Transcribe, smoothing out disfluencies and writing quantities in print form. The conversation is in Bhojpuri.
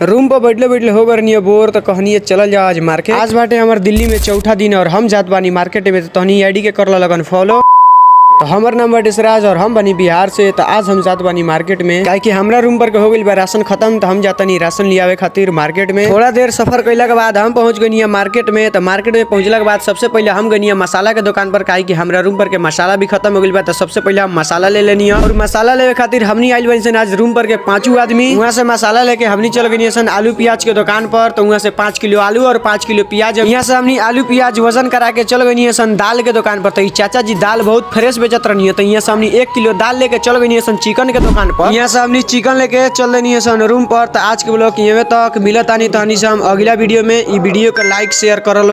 रूम पर बैठले बैठले हो गए बोर तो कहनी चल जा आज मार्केट। आज बाटे हमार दिल्ली में चौथा दिन और हम जात बानी मार्केट में। तो तहनी आईडी के कर लगन फॉलो। तो हमार नाम बाटे सिराज और हम बनी बिहार से। तो आज हम जात बानी मार्केट में काहे कि हमरा रूम पर के हो गइल बा राशन खत्म। तो हम जाता नहीं राशन लियावे खातिर मार्केट में। थोड़ा देर सफर कइला के बाद हम पहुंच गइनी मार्केट में। तो मार्केट में पहुंचला के बाद सबसे पहले हम गइनी मसाला के दुकान पर काहे कि हमरा रूम पर के मसाला भी खत्म हो गइल बा। तो सबसे पहले हम मसाला ले लेनी और मसाला लेवे खातिर हमनी आइल बनी सन आज रूम पर के 5 आदमी। वहाँ से मसाला लेके हमनी चल गइनी सन आलू प्याज के दुकान पर। तो वहाँ से 5 किलो आलू और 5 किलो प्याज। यहाँ से हमनी आलू प्याज वजन करा के चल गइनी सन दाल के दुकान पर। तो चाचा जी दाल बहुत फ्रेश बेचत रहनी। तो यहाँ हमनी 1 किलो दाल लेके चल गई सन चिकन के दुकान पर। यहाँ से हमनी चिकन लेके चल देनी सन रूम पर। तो आज के ब्लॉग यहाँ तक मिलता नहीं। तो हमनी से हम अगला वीडियो में वीडियो को लाइक शेयर कर।